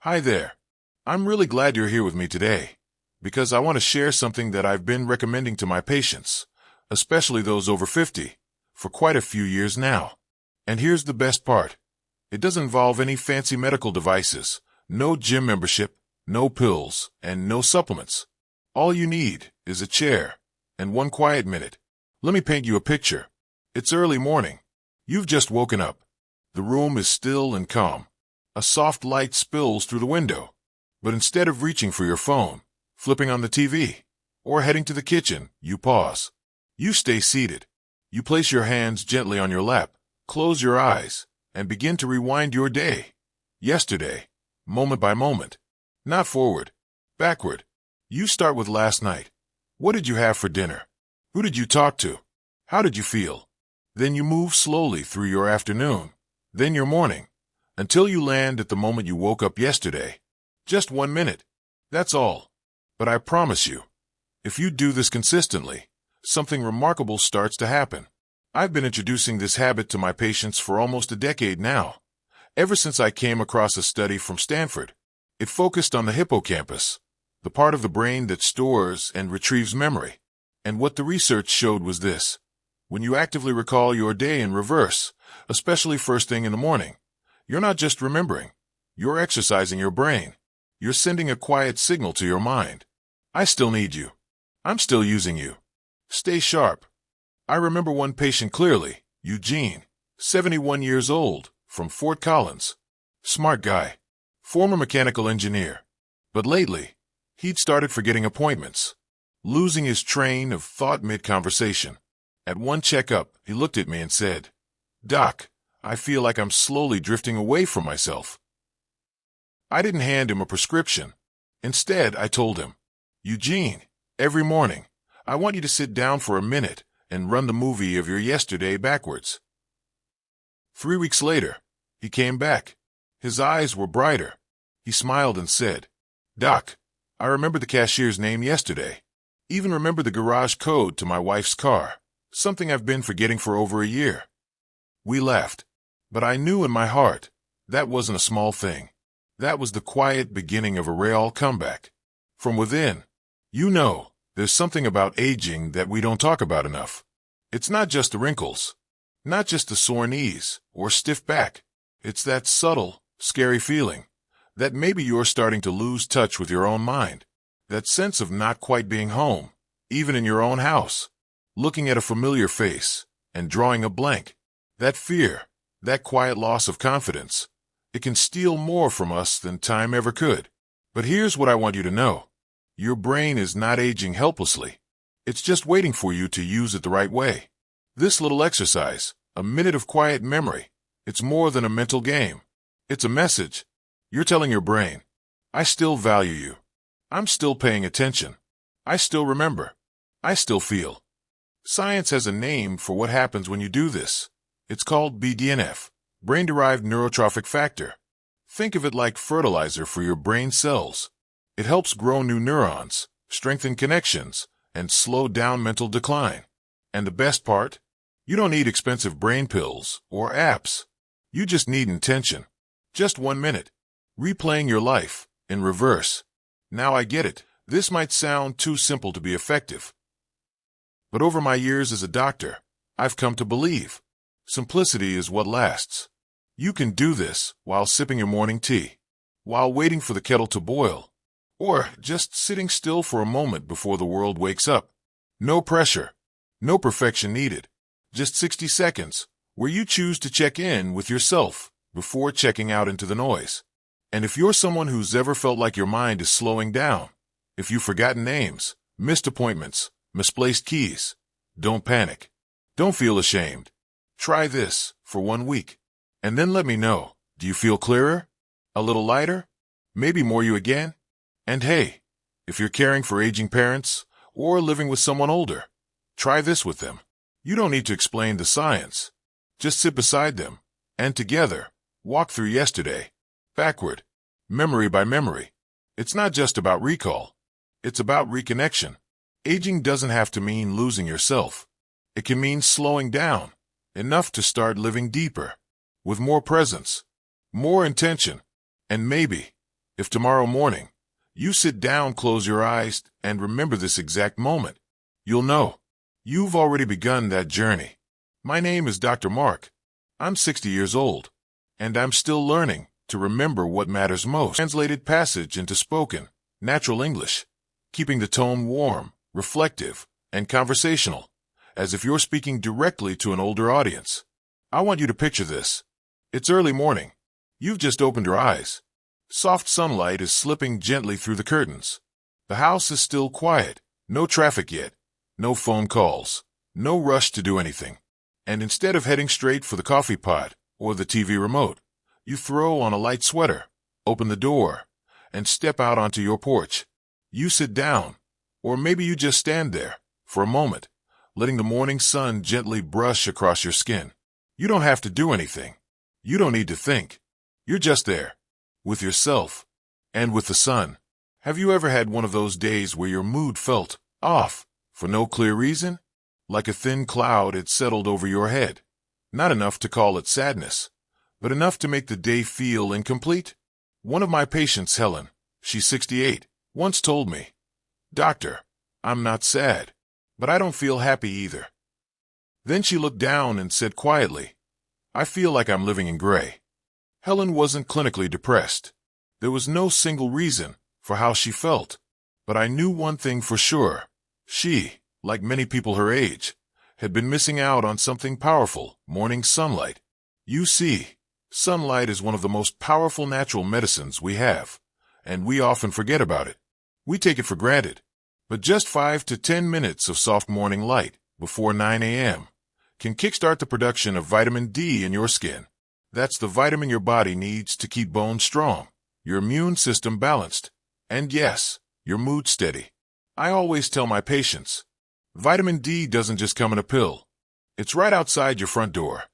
Hi there. I'm really glad you're here with me today because I want to share something that I've been recommending to my patients, especially those over 50, for quite a few years now. And here's the best part. It doesn't involve any fancy medical devices, no gym membership, no pills, and no supplements. All you need is a chair and one quiet minute. Let me paint you a picture. It's early morning. You've just woken up. The room is still and calm. A soft light spills through the window. But instead of reaching for your phone, flipping on the TV, or heading to the kitchen, you pause. You stay seated. You place your hands gently on your lap, close your eyes, and begin to rewind your day. Yesterday, moment by moment. Not forward, backward. You start with last night. What did you have for dinner? Who did you talk to? How did you feel? Then you move slowly through your afternoon, then your morning, until you land at the moment you woke up yesterday. Just 1 minute. That's all. But I promise you, if you do this consistently, something remarkable starts to happen. I've been introducing this habit to my patients for almost a decade now, ever since I came across a study from Stanford. It focused on the hippocampus, the part of the brain that stores and retrieves memory. And what the research showed was this. When you actively recall your day in reverse, especially first thing in the morning, you're not just remembering. You're exercising your brain. You're sending a quiet signal to your mind. I still need you. I'm still using you. Stay sharp. I remember one patient clearly, Eugene, 71 years old, from Fort Collins. Smart guy. Former mechanical engineer. But lately, he'd started forgetting appointments, losing his train of thought mid-conversation. At one checkup, he looked at me and said, "Doc, I feel like I'm slowly drifting away from myself." I didn't hand him a prescription. Instead, I told him, "Eugene, every morning, I want you to sit down for a minute and run the movie of your yesterday backwards." 3 weeks later, he came back. His eyes were brighter. He smiled and said, "Doc, I remember the cashier's name yesterday. Even remember the garage code to my wife's car, something I've been forgetting for over a year." We laughed. But I knew in my heart that wasn't a small thing. That was the quiet beginning of a real comeback. From within, there's something about aging that we don't talk about enough. It's not just the wrinkles, not just the sore knees or stiff back. It's that subtle, scary feeling that maybe you're starting to lose touch with your own mind. That sense of not quite being home, even in your own house. Looking at a familiar face and drawing a blank. That fear. That quiet loss of confidence, it can steal more from us than time ever could. But here's what I want you to know. Your brain is not aging helplessly. It's just waiting for you to use it the right way. This little exercise, a minute of quiet memory, it's more than a mental game. It's a message. You're telling your brain, I still value you. I'm still paying attention. I still remember. I still feel. Science has a name for what happens when you do this. It's called BDNF, brain-derived neurotrophic factor. Think of it like fertilizer for your brain cells. It helps grow new neurons, strengthen connections, and slow down mental decline. And the best part? You don't need expensive brain pills or apps. You just need intention. Just 1 minute. Replaying your life, in reverse. Now I get it. This might sound too simple to be effective. But over my years as a doctor, I've come to believe. Simplicity is what lasts. You can do this while sipping your morning tea, while waiting for the kettle to boil, or just sitting still for a moment before the world wakes up. No pressure, no perfection needed. Just 60 seconds where you choose to check in with yourself before checking out into the noise. And if you're someone who's ever felt like your mind is slowing down, if you've forgotten names, missed appointments, misplaced keys, don't panic. Don't feel ashamed. Try this for 1 week, and then let me know. Do you feel clearer? A little lighter? Maybe more you again? And hey, if you're caring for aging parents or living with someone older, try this with them. You don't need to explain the science. Just sit beside them, and together, walk through yesterday, backward, memory by memory. It's not just about recall. It's about reconnection. Aging doesn't have to mean losing yourself. It can mean slowing down. Enough to start living deeper, with more presence, more intention, and maybe, If tomorrow morning you sit down, close your eyes, and remember this exact moment, you'll know you've already begun that journey. My name is Dr. Mark. I'm 60 years old, and I'm still learning to remember what matters most. Translated passage into spoken, natural English, keeping the tone warm, reflective, and conversational, as if you're speaking directly to an older audience. I want you to picture this. It's early morning. You've just opened your eyes. Soft sunlight is slipping gently through the curtains. The house is still quiet. No traffic yet. No phone calls. No rush to do anything. And instead of heading straight for the coffee pot or the TV remote, you throw on a light sweater, open the door, and step out onto your porch. You sit down, or maybe you just stand there for a moment, letting the morning sun gently brush across your skin. You don't have to do anything. You don't need to think. You're just there, with yourself, and with the sun. Have you ever had one of those days where your mood felt off for no clear reason? Like a thin cloud had settled over your head. Not enough to call it sadness, but enough to make the day feel incomplete? One of my patients, Helen, she's 68, once told me, "Doctor, I'm not sad, but I don't feel happy either." Then she looked down and said quietly, "I feel like I'm living in gray." Helen wasn't clinically depressed. There was no single reason for how she felt, but I knew one thing for sure. She, like many people her age, had been missing out on something powerful: morning sunlight. You see, sunlight is one of the most powerful natural medicines we have, and we often forget about it. We take it for granted. But just 5 to 10 minutes of soft morning light before 9 a.m. can kickstart the production of vitamin D in your skin. That's the vitamin your body needs to keep bones strong, your immune system balanced, and yes, your mood steady. I always tell my patients, vitamin D doesn't just come in a pill. It's right outside your front door.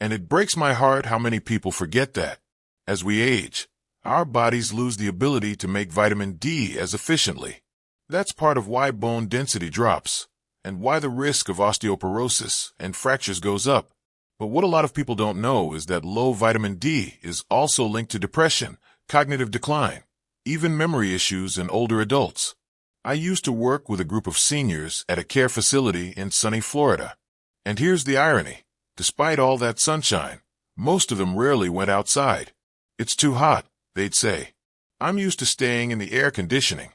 And it breaks my heart how many people forget that. As we age, our bodies lose the ability to make vitamin D as efficiently. That's part of why bone density drops, and why the risk of osteoporosis and fractures goes up. But what a lot of people don't know is that low vitamin D is also linked to depression, cognitive decline, even memory issues in older adults. I used to work with a group of seniors at a care facility in sunny Florida. And here's the irony. Despite all that sunshine, most of them rarely went outside. "It's too hot," they'd say. "I'm used to staying in the air conditioning."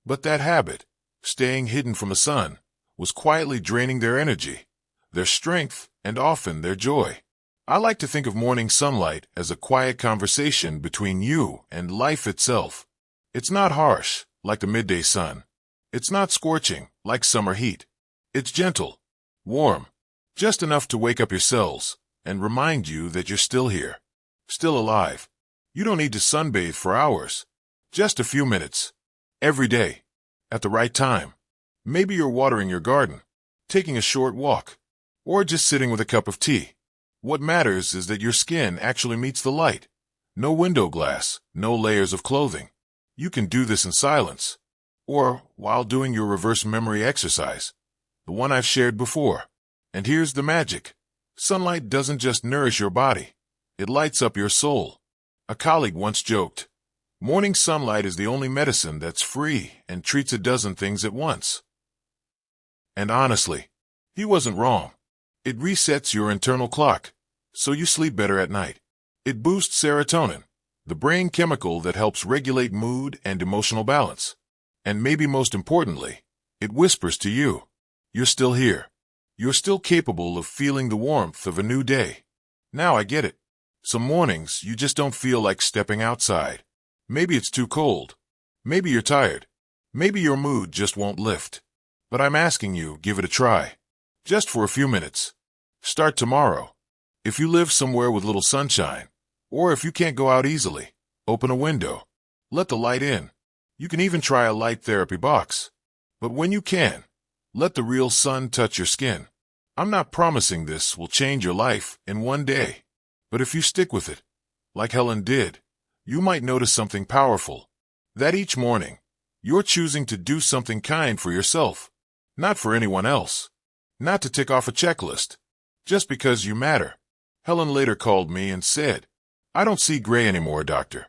But that habit, staying hidden from the sun, was quietly draining their energy, their strength, and often their joy. I like to think of morning sunlight as a quiet conversation between you and life itself. It's not harsh, like the midday sun. It's not scorching, like summer heat. It's gentle, warm, just enough to wake up your cells and remind you that you're still here, still alive. You don't need to sunbathe for hours, just a few minutes, every day, at the right time. Maybe you're watering your garden, taking a short walk, or just sitting with a cup of tea. What matters is that your skin actually meets the light. No window glass, no layers of clothing. You can do this in silence, or while doing your reverse memory exercise, the one I've shared before. And here's the magic. Sunlight doesn't just nourish your body, it lights up your soul. A colleague once joked, "Morning sunlight is the only medicine that's free and treats a dozen things at once." And honestly, he wasn't wrong. It resets your internal clock, so you sleep better at night. It boosts serotonin, the brain chemical that helps regulate mood and emotional balance. And maybe most importantly, it whispers to you, you're still here. You're still capable of feeling the warmth of a new day. Now I get it. Some mornings you just don't feel like stepping outside. Maybe it's too cold. Maybe you're tired. Maybe your mood just won't lift. But I'm asking you, give it a try. Just for a few minutes. Start tomorrow. If you live somewhere with little sunshine, or if you can't go out easily, open a window. Let the light in. You can even try a light therapy box. But when you can, let the real sun touch your skin. I'm not promising this will change your life in one day. But if you stick with it, like Helen did, you might notice something powerful. That each morning, you're choosing to do something kind for yourself, not for anyone else. Not to tick off a checklist, just because you matter. Helen later called me and said, "I don't see gray anymore, doctor.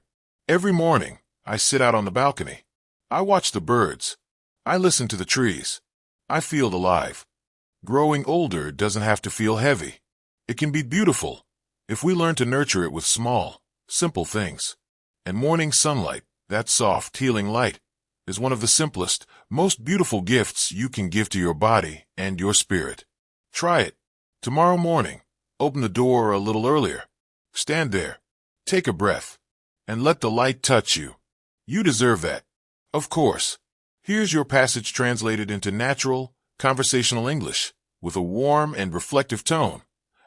Every morning, I sit out on the balcony. I watch the birds. I listen to the trees. I feel alive. Growing older doesn't have to feel heavy. It can be beautiful if we learn to nurture it with small, simple things. And morning sunlight, that soft, healing light, is one of the simplest, most beautiful gifts you can give to your body and your spirit. Try it. Tomorrow morning, open the door a little earlier. Stand there. Take a breath. And let the light touch you. You deserve that. Of course. Here's your passage translated into natural, conversational English, with a warm and reflective tone,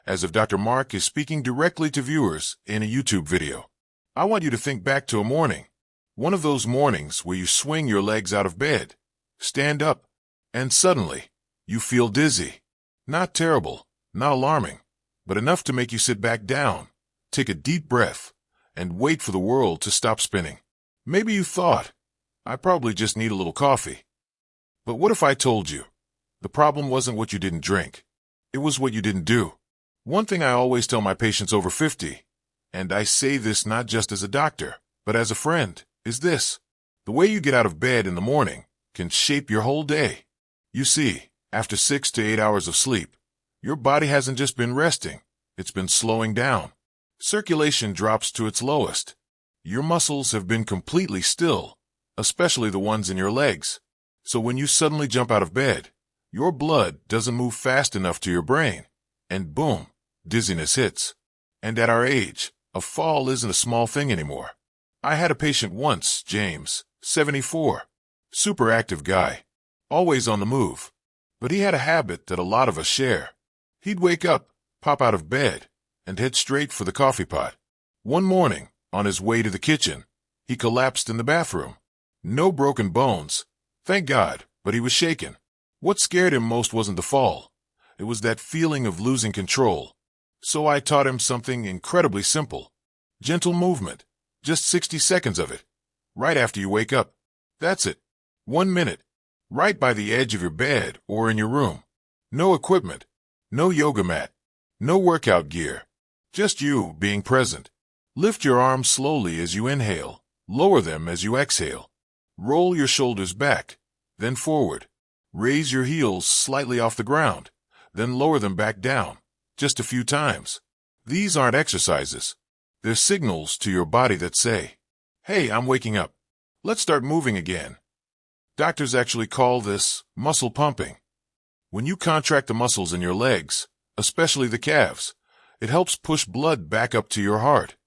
as if Dr. Mark is speaking directly to viewers in a YouTube video. I want you to think back to a morning. One of those mornings where you swing your legs out of bed, stand up, and suddenly, you feel dizzy. Not terrible, not alarming, but enough to make you sit back down, take a deep breath, and wait for the world to stop spinning. Maybe you thought, I probably just need a little coffee. But what if I told you, the problem wasn't what you didn't drink, it was what you didn't do. One thing I always tell my patients over 50, and I say this not just as a doctor, but as a friend, is this: the way you get out of bed in the morning can shape your whole day. You see, after 6 to 8 hours of sleep, your body hasn't just been resting, it's been slowing down. Circulation drops to its lowest. Your muscles have been completely still, especially the ones in your legs. So when you suddenly jump out of bed, your blood doesn't move fast enough to your brain, and boom, dizziness hits. And at our age, a fall isn't a small thing anymore. I had a patient once, James, 74, super active guy, always on the move. But he had a habit that a lot of us share. He'd wake up, pop out of bed, and head straight for the coffee pot. One morning, on his way to the kitchen, he collapsed in the bathroom. No broken bones, thank God, but he was shaken. What scared him most wasn't the fall. It was that feeling of losing control. So I taught him something incredibly simple. Gentle movement. Just 60 seconds of it. Right after you wake up. That's it. 1 minute. Right by the edge of your bed or in your room. No equipment. No yoga mat. No workout gear. Just you being present. Lift your arms slowly as you inhale. Lower them as you exhale. Roll your shoulders back, then forward. Raise your heels slightly off the ground, then lower them back down, just a few times. These aren't exercises. They're signals to your body that say, hey, I'm waking up. Let's start moving again. Doctors actually call this muscle pumping. When you contract the muscles in your legs, especially the calves, it helps push blood back up to your heart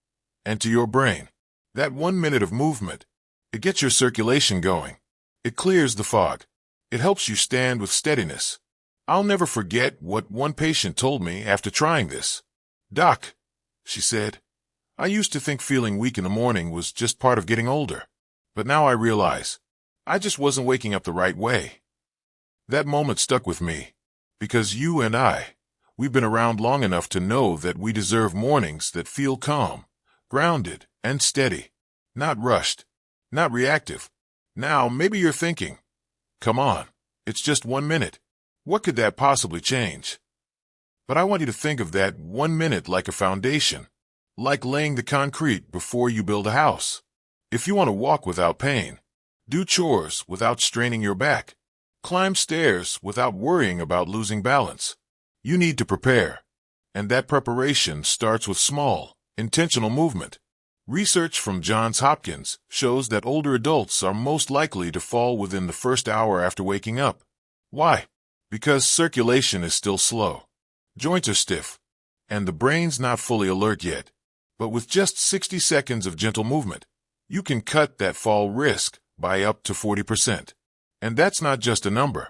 and to your brain. That 1 minute of movement, it gets your circulation going. It clears the fog. It helps you stand with steadiness. I'll never forget what one patient told me after trying this. Doc, she said, I used to think feeling weak in the morning was just part of getting older. But now I realize, I just wasn't waking up the right way. That moment stuck with me, because you and we've been around long enough to know that we deserve mornings that feel calm, grounded, and steady. Not rushed, not reactive. Now, maybe you're thinking, come on, it's just 1 minute. What could that possibly change? But I want you to think of that 1 minute like a foundation, like laying the concrete before you build a house. If you want to walk without pain, do chores without straining your back, climb stairs without worrying about losing balance, you need to prepare. And that preparation starts with small, intentional movement. Research from Johns Hopkins shows that older adults are most likely to fall within the first hour after waking up. Why? Because circulation is still slow. Joints are stiff, and the brain's not fully alert yet. But with just 60 seconds of gentle movement, you can cut that fall risk by up to 40%. And that's not just a number.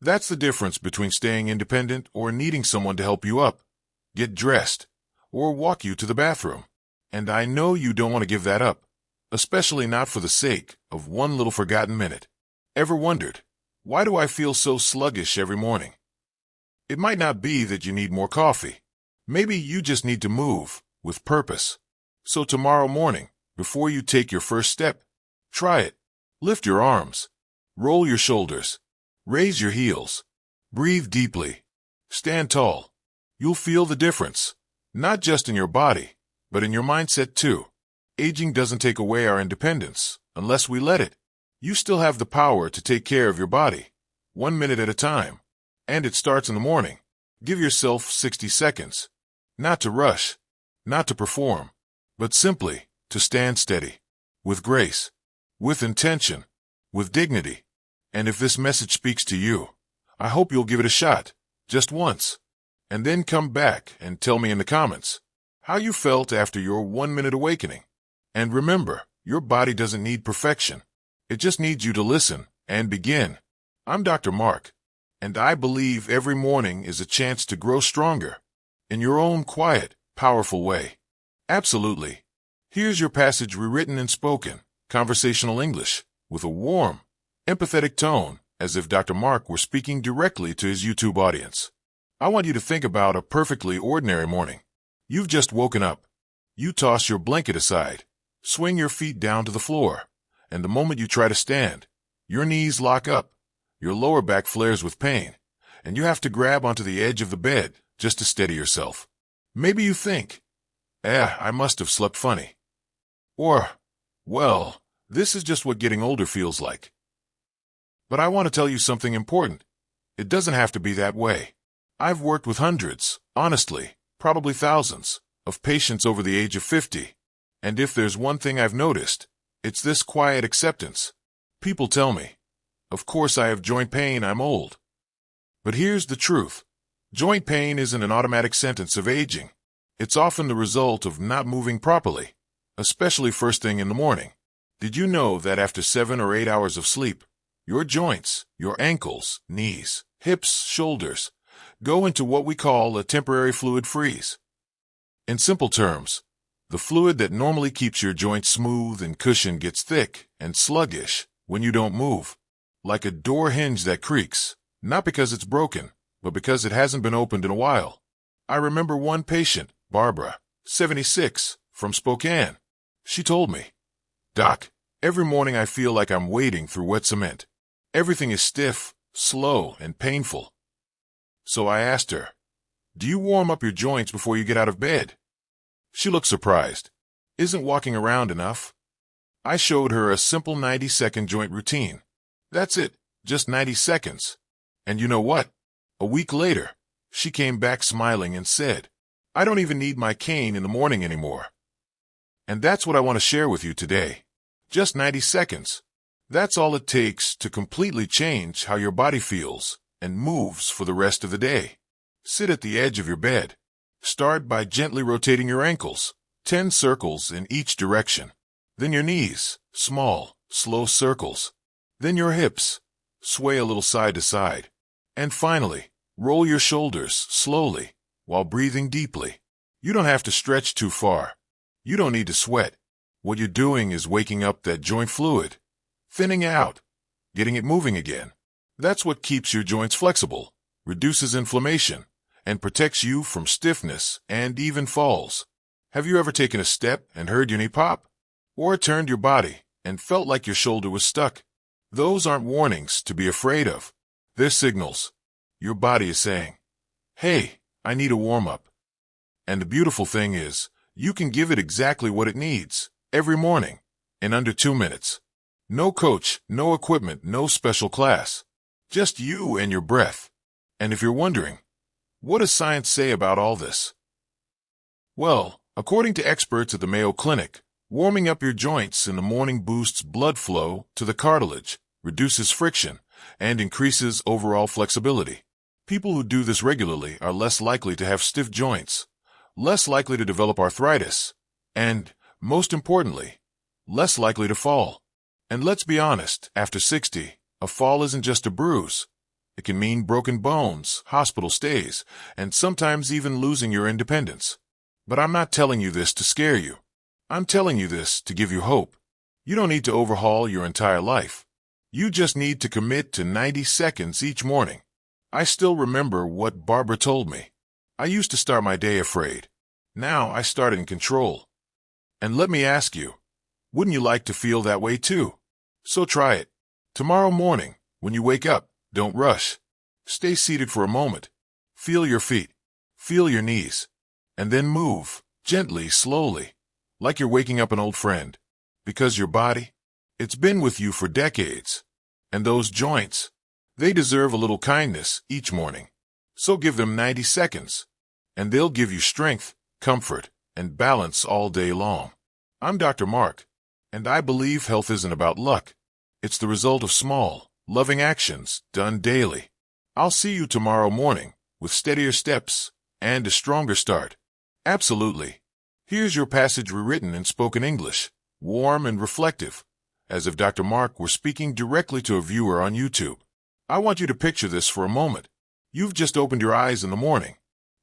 That's the difference between staying independent or needing someone to help you up, get dressed, or walk you to the bathroom. And I know you don't want to give that up, especially not for the sake of one little forgotten minute. Ever wondered, why do I feel so sluggish every morning? It might not be that you need more coffee. Maybe you just need to move with purpose. So tomorrow morning, before you take your first step, try it. Lift your arms. Roll your shoulders. Raise your heels. Breathe deeply. Stand tall. You'll feel the difference, not just in your body, but in your mindset too. Aging doesn't take away our independence unless we let it. You still have the power to take care of your body, 1 minute at a time. And it starts in the morning. Give yourself 60 seconds. Not to rush, not to perform, but simply to stand steady, with grace, with intention, with dignity. And if this message speaks to you, I hope you'll give it a shot, just once, and then come back and tell me in the comments how you felt after your 1-minute awakening. And remember, your body doesn't need perfection. It just needs you to listen and begin. I'm Dr. Mark, and I believe every morning is a chance to grow stronger in your own quiet, powerful way. Absolutely. Here's your passage rewritten in spoken, conversational English, with a warm, empathetic tone, as if Dr. Mark were speaking directly to his YouTube audience. I want you to think about a perfectly ordinary morning. You've just woken up. You toss your blanket aside, swing your feet down to the floor, and the moment you try to stand, your knees lock up, your lower back flares with pain, and you have to grab onto the edge of the bed just to steady yourself. Maybe you think, I must have slept funny. Or, well, this is just what getting older feels like. But I want to tell you something important. It doesn't have to be that way. I've worked with hundreds, honestly, probably thousands, of patients over the age of 50. And if there's one thing I've noticed, it's this quiet acceptance. People tell me, of course I have joint pain, I'm old. But here's the truth. Joint pain isn't an automatic sentence of aging. It's often the result of not moving properly, especially first thing in the morning. Did you know that after 7 or 8 hours of sleep, your joints, your ankles, knees, hips, shoulders, go into what we call a temporary fluid freeze? In simple terms, the fluid that normally keeps your joints smooth and cushioned gets thick and sluggish when you don't move, like a door hinge that creaks, not because it's broken, but because it hasn't been opened in a while. I remember one patient, Barbara, 76, from Spokane. She told me, "Doc, every morning I feel like I'm wading through wet cement. Everything is stiff, slow, and painful." So I asked her, "Do you warm up your joints before you get out of bed?" She looked surprised. "Isn't walking around enough?" I showed her a simple 90-second joint routine. That's it, just 90 seconds. And you know what? A week later, she came back smiling and said, "I don't even need my cane in the morning anymore." And that's what I want to share with you today. Just 90 seconds. That's all it takes to completely change how your body feels and moves for the rest of the day. Sit at the edge of your bed. Start by gently rotating your ankles, 10 circles in each direction. Then your knees, small, slow circles. Then your hips, sway a little side to side. And finally, roll your shoulders slowly while breathing deeply. You don't have to stretch too far. You don't need to sweat. What you're doing is waking up that joint fluid, thinning out, getting it moving again. That's what keeps your joints flexible, reduces inflammation, and protects you from stiffness and even falls. Have you ever taken a step and heard your knee pop? Or turned your body and felt like your shoulder was stuck? Those aren't warnings to be afraid of. They're signals. Your body is saying, "Hey, I need a warm-up." And the beautiful thing is, you can give it exactly what it needs, every morning, in under 2 minutes. No coach, no equipment, no special class. Just you and your breath. And if you're wondering, what does science say about all this? Well, according to experts at the Mayo Clinic, warming up your joints in the morning boosts blood flow to the cartilage, reduces friction, and increases overall flexibility. People who do this regularly are less likely to have stiff joints, less likely to develop arthritis, and, most importantly, less likely to fall. And let's be honest, after 60, a fall isn't just a bruise. It can mean broken bones, hospital stays, and sometimes even losing your independence. But I'm not telling you this to scare you. I'm telling you this to give you hope. You don't need to overhaul your entire life. You just need to commit to 90 seconds each morning. I still remember what Barbara told me. I used to start my day afraid. Now I start in control. And let me ask you, wouldn't you like to feel that way too? So try it. Tomorrow morning, when you wake up, don't rush. Stay seated for a moment. Feel your feet. Feel your knees. And then move, gently, slowly. like you're waking up an old friend. Because your body, it's been with you for decades. And those joints, they deserve a little kindness each morning. So give them 90 seconds, and they'll give you strength, comfort, and balance all day long. I'm Dr. Mark, and I believe health isn't about luck. It's the result of small, loving actions done daily. I'll see you tomorrow morning with steadier steps and a stronger start. Absolutely. Here's your passage rewritten in spoken English, warm and reflective, as if Dr. Mark were speaking directly to a viewer on YouTube. I want you to picture this for a moment. You've just opened your eyes in the morning.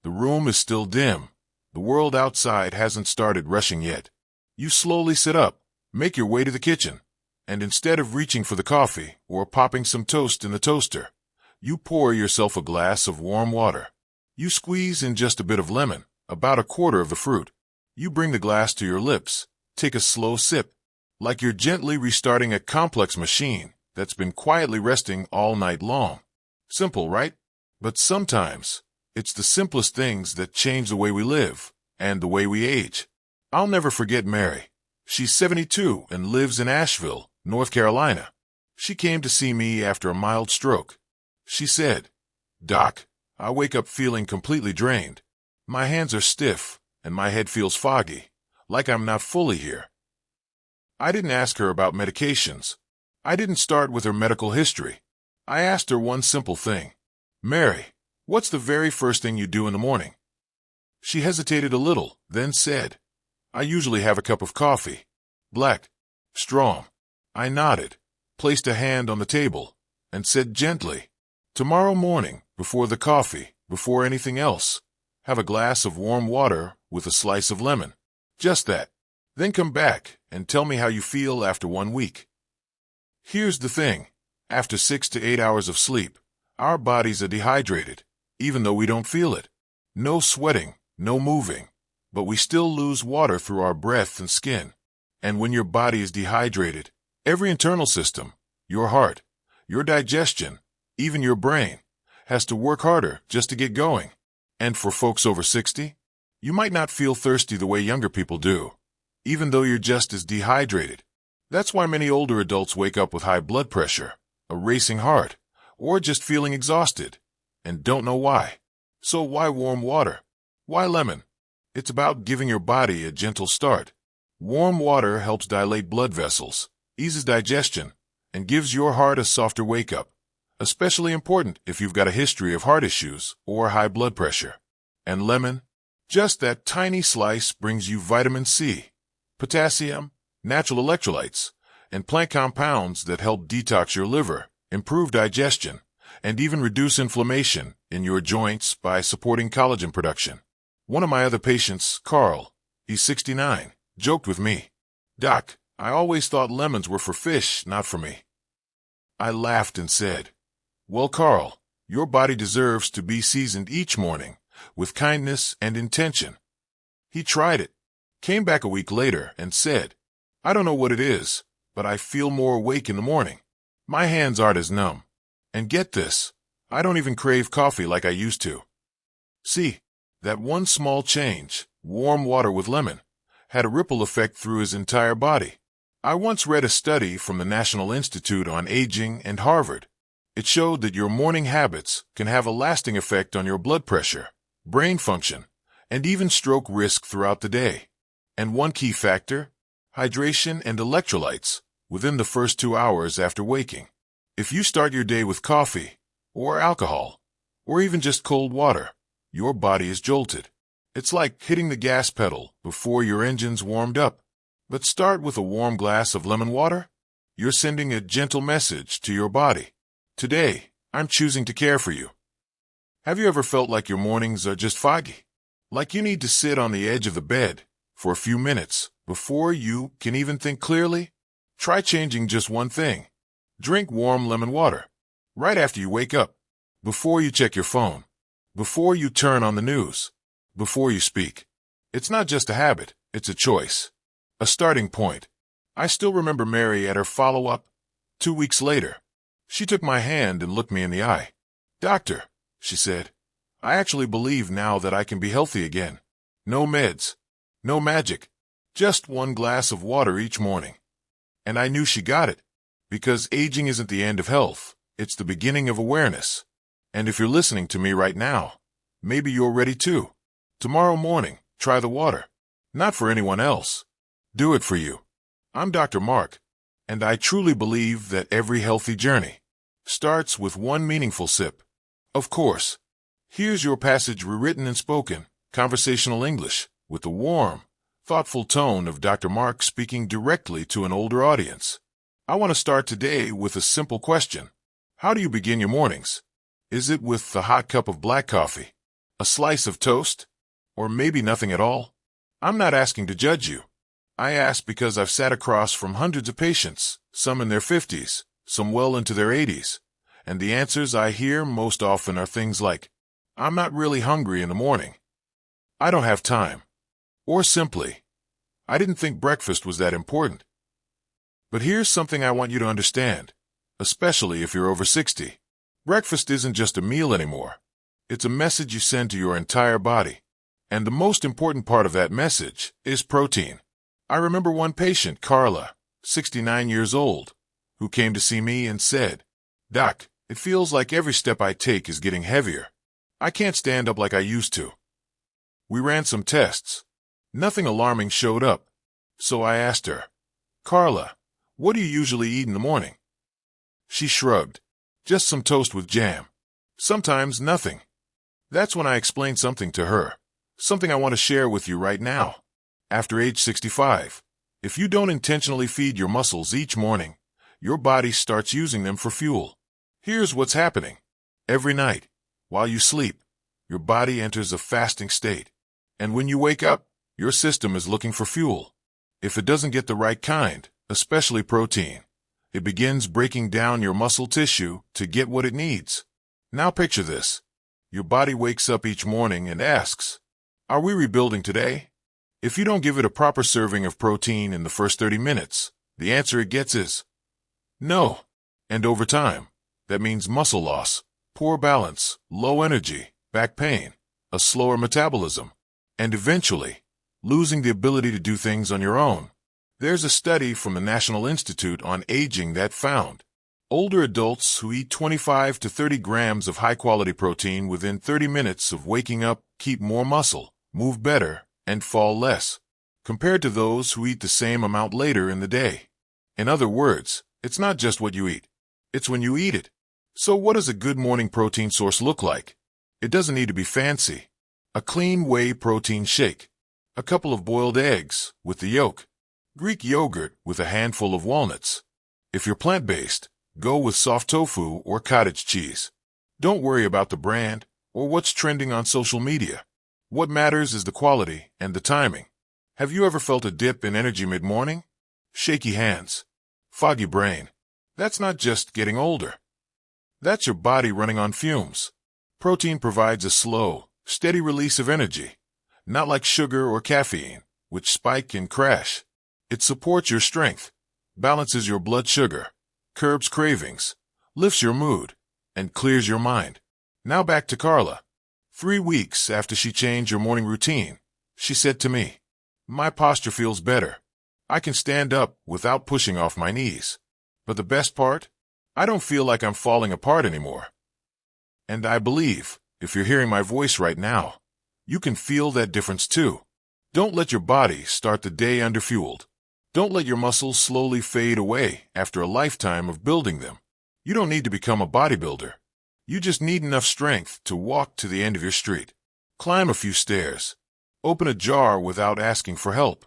The room is still dim. The world outside hasn't started rushing yet. You slowly sit up, make your way to the kitchen, and instead of reaching for the coffee or popping some toast in the toaster, you pour yourself a glass of warm water. You squeeze in just a bit of lemon, about a quarter of the fruit. You bring the glass to your lips, take a slow sip, like you're gently restarting a complex machine that's been quietly resting all night long. Simple, right? But sometimes, it's the simplest things that change the way we live and the way we age. I'll never forget Mary. She's 72 and lives in Asheville, North Carolina. She came to see me after a mild stroke. She said, "Doc, I wake up feeling completely drained. My hands are stiff and my head feels foggy, like I'm not fully here." I didn't ask her about medications. I didn't start with her medical history. I asked her one simple thing. "Mary, what's the very first thing you do in the morning?" She hesitated a little, then said, "I usually have a cup of coffee. Black. Strong." I nodded, placed a hand on the table, and said gently, "Tomorrow morning, before the coffee, before anything else, have a glass of warm water with a slice of lemon. Just that. Then come back and tell me how you feel after 1 week." Here's the thing. After 6 to 8 hours of sleep, our bodies are dehydrated, even though we don't feel it. No sweating, no moving, but we still lose water through our breath and skin. And when your body is dehydrated, every internal system, your heart, your digestion, even your brain, has to work harder just to get going. And for folks over 60, you might not feel thirsty the way younger people do, even though you're just as dehydrated. That's why many older adults wake up with high blood pressure, a racing heart, or just feeling exhausted, and don't know why. So why warm water? Why lemon? It's about giving your body a gentle start. Warm water helps dilate blood vessels, eases digestion, and gives your heart a softer wake-up. Especially important if you've got a history of heart issues or high blood pressure. And lemon? Just that tiny slice brings you vitamin C, potassium, natural electrolytes, and plant compounds that help detox your liver, improve digestion, and even reduce inflammation in your joints by supporting collagen production. One of my other patients, Carl, he's 69, joked with me, "Doc, I always thought lemons were for fish, not for me." I laughed and said, "Well, Carl, your body deserves to be seasoned each morning with kindness and intention." He tried it, came back a week later, and said, "I don't know what it is, but I feel more awake in the morning. My hands aren't as numb. And get this, I don't even crave coffee like I used to." See, that one small change, warm water with lemon, had a ripple effect through his entire body. I once read a study from the National Institute on Aging and Harvard. It showed that your morning habits can have a lasting effect on your blood pressure, brain function, and even stroke risk throughout the day. And one key factor, hydration and electrolytes, within the first 2 hours after waking. If you start your day with coffee, or alcohol, or even just cold water, your body is jolted. It's like hitting the gas pedal before your engine's warmed up. But start with a warm glass of lemon water. You're sending a gentle message to your body. Today, I'm choosing to care for you. Have you ever felt like your mornings are just foggy? Like you need to sit on the edge of the bed for a few minutes before you can even think clearly? Try changing just one thing. Drink warm lemon water right after you wake up, before you check your phone, before you turn on the news, before you speak. It's not just a habit, it's a choice, a starting point. I still remember Mary at her follow-up 2 weeks later. She took my hand and looked me in the eye. "Doctor," she said, "I actually believe now that I can be healthy again. No meds, no magic, Just 1 glass of water each morning. And I knew she got it. Because aging isn't the end of health, it's the beginning of awareness. And if you're listening to me right now, maybe you're ready too. Tomorrow morning, try the water. Not for anyone else. Do it for you. I'm Dr. Mark, and I truly believe that every healthy journey starts with one meaningful sip. Of course. Here's your passage rewritten and spoken, conversational English, with the warm, thoughtful tone of Dr. Mark speaking directly to an older audience. I want to start today with a simple question. How do you begin your mornings? Is it with a hot cup of black coffee, a slice of toast, or maybe nothing at all? I'm not asking to judge you. I ask because I've sat across from hundreds of patients, some in their 50s, some well into their 80s, and the answers I hear most often are things like, I'm not really hungry in the morning. I don't have time. Or simply, I didn't think breakfast was that important. But here's something I want you to understand, especially if you're over 60. Breakfast isn't just a meal anymore. It's a message you send to your entire body. And the most important part of that message is protein. I remember one patient, Carla, 69 years old, who came to see me and said, Doc, it feels like every step I take is getting heavier. I can't stand up like I used to. We ran some tests. Nothing alarming showed up. So I asked her, Carla, what do you usually eat in the morning? She shrugged. Just some toast with jam. Sometimes nothing. That's when I explained something to her. Something I want to share with you right now. After age 65, if you don't intentionally feed your muscles each morning, your body starts using them for fuel. Here's what's happening. Every night, while you sleep, your body enters a fasting state. And when you wake up, your system is looking for fuel. If it doesn't get the right kind, especially protein, it begins breaking down your muscle tissue to get what it needs. Now picture this. Your body wakes up each morning and asks, are we rebuilding today? If you don't give it a proper serving of protein in the first 30 minutes, the answer it gets is no. And over time, that means muscle loss, poor balance, low energy, back pain, a slower metabolism, and eventually, losing the ability to do things on your own. There's a study from the National Institute on Aging that found older adults who eat 25 to 30 grams of high-quality protein within 30 minutes of waking up keep more muscle, move better, and fall less, compared to those who eat the same amount later in the day. In other words, it's not just what you eat. It's when you eat it. So what does a good morning protein source look like? It doesn't need to be fancy. A clean whey protein shake. A couple of boiled eggs with the yolk. Greek yogurt with a handful of walnuts. If you're plant-based, go with soft tofu or cottage cheese. Don't worry about the brand or what's trending on social media. What matters is the quality and the timing. Have you ever felt a dip in energy mid-morning? Shaky hands. Foggy brain. That's not just getting older. That's your body running on fumes. Protein provides a slow, steady release of energy. Not like sugar or caffeine, which spike and crash. It supports your strength, balances your blood sugar, curbs cravings, lifts your mood, and clears your mind. Now back to Carla. 3 weeks after she changed her morning routine, she said to me, my posture feels better. I can stand up without pushing off my knees. But the best part? I don't feel like I'm falling apart anymore. And I believe, if you're hearing my voice right now, you can feel that difference too. Don't let your body start the day underfueled. Don't let your muscles slowly fade away after a lifetime of building them. You don't need to become a bodybuilder. You just need enough strength to walk to the end of your street. Climb a few stairs. Open a jar without asking for help.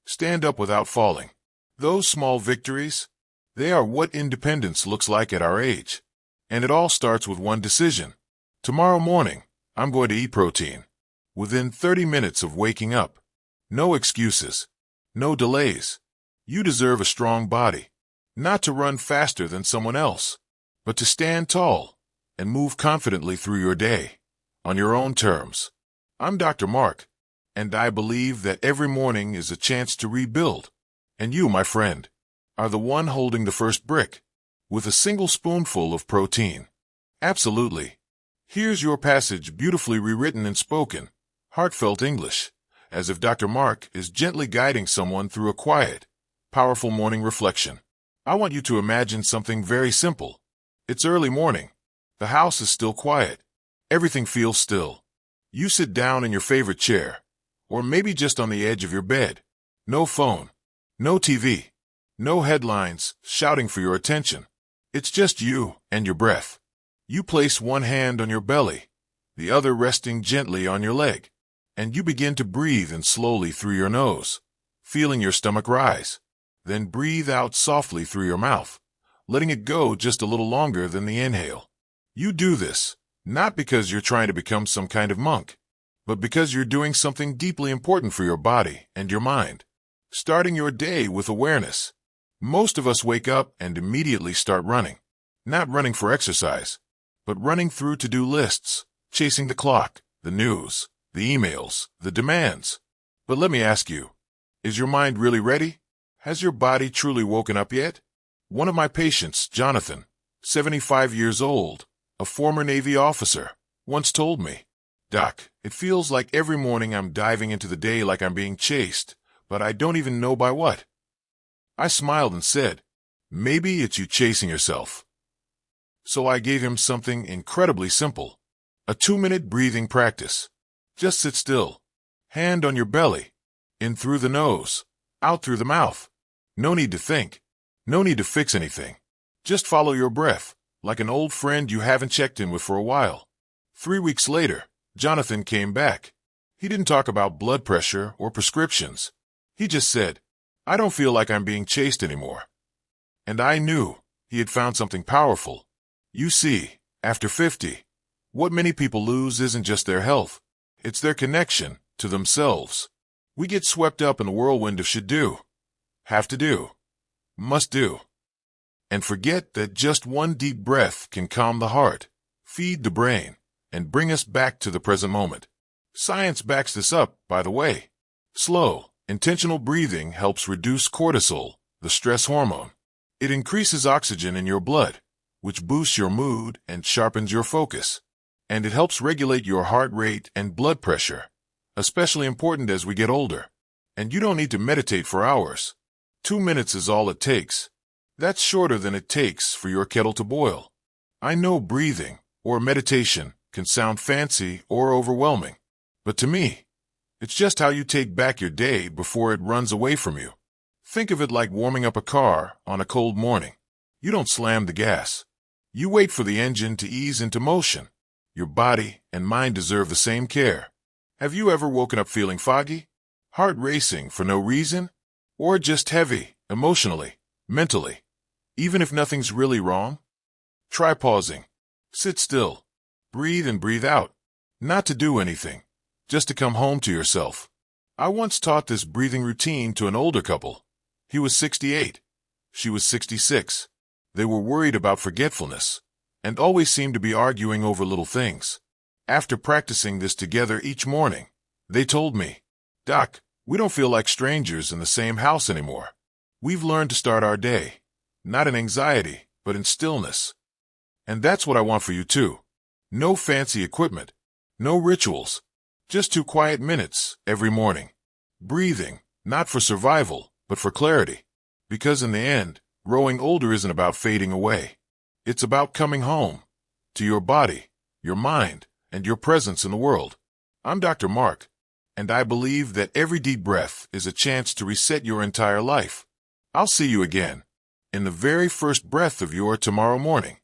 Stand up without falling. Those small victories, they are what independence looks like at our age. And it all starts with one decision. Tomorrow morning, I'm going to eat protein. Within 30 minutes of waking up. No excuses. No delays. You deserve a strong body. Not to run faster than someone else, but to stand tall and move confidently through your day, on your own terms. I'm Dr. Mark, and I believe that every morning is a chance to rebuild. And you, my friend, are the one holding the first brick, with a single spoonful of protein. Absolutely. Here's your passage beautifully rewritten and spoken, heartfelt English, as if Dr. Mark is gently guiding someone through a quiet, powerful morning reflection. I want you to imagine something very simple. It's early morning. The house is still quiet. Everything feels still. You sit down in your favorite chair, or maybe just on the edge of your bed. No phone, no TV, no headlines shouting for your attention. It's just you and your breath. You place one hand on your belly, the other resting gently on your leg, and you begin to breathe in slowly through your nose, feeling your stomach rise. Then breathe out softly through your mouth, letting it go just a little longer than the inhale. You do this, not because you're trying to become some kind of monk, but because you're doing something deeply important for your body and your mind. Starting your day with awareness. Most of us wake up and immediately start running. Not running for exercise, but running through to-do lists, chasing the clock, the news, the emails, the demands. But let me ask you, is your mind really ready? Has your body truly woken up yet? One of my patients, Jonathan, 75 years old, a former Navy officer, once told me, "Doc, it feels like every morning I'm diving into the day like I'm being chased, but I don't even know by what." I smiled and said, "Maybe it's you chasing yourself." So I gave him something incredibly simple, a 2-minute breathing practice. Just sit still, hand on your belly, in through the nose, out through the mouth. No need to think, no need to fix anything. Just follow your breath, like an old friend you haven't checked in with for a while. 3 weeks later, Jonathan came back. He didn't talk about blood pressure or prescriptions. He just said, "I don't feel like I'm being chased anymore." And I knew he had found something powerful. You see, after 50, what many people lose isn't just their health. It's their connection to themselves. We get swept up in the whirlwind of should do, have to do, must do, and forget that just one deep breath can calm the heart, feed the brain, and bring us back to the present moment. Science backs this up, by the way. Slow, intentional breathing helps reduce cortisol, the stress hormone. It increases oxygen in your blood, which boosts your mood and sharpens your focus. And it helps regulate your heart rate and blood pressure, especially important as we get older. And you don't need to meditate for hours. 2 minutes is all it takes. That's shorter than it takes for your kettle to boil. I know breathing or meditation can sound fancy or overwhelming, but to me, it's just how you take back your day before it runs away from you. Think of it like warming up a car on a cold morning. You don't slam the gas. You wait for the engine to ease into motion. Your body and mind deserve the same care. Have you ever woken up feeling foggy, heart racing for no reason, or just heavy, emotionally, mentally, even if nothing's really wrong? Try pausing. Sit still. Breathe and breathe out. Not to do anything, just to come home to yourself. I once taught this breathing routine to an older couple. He was 68. She was 66. They were worried about forgetfulness and always seemed to be arguing over little things. After practicing this together each morning, they told me, "Doc, we don't feel like strangers in the same house anymore. We've learned to start our day, not in anxiety, but in stillness." And that's what I want for you too. No fancy equipment, no rituals, just 2 quiet minutes every morning. Breathing, not for survival, but for clarity. Because in the end, growing older isn't about fading away. It's about coming home to your body, your mind, and your presence in the world. I'm Dr. Mark, and I believe that every deep breath is a chance to reset your entire life. I'll see you again in the very first breath of your tomorrow morning.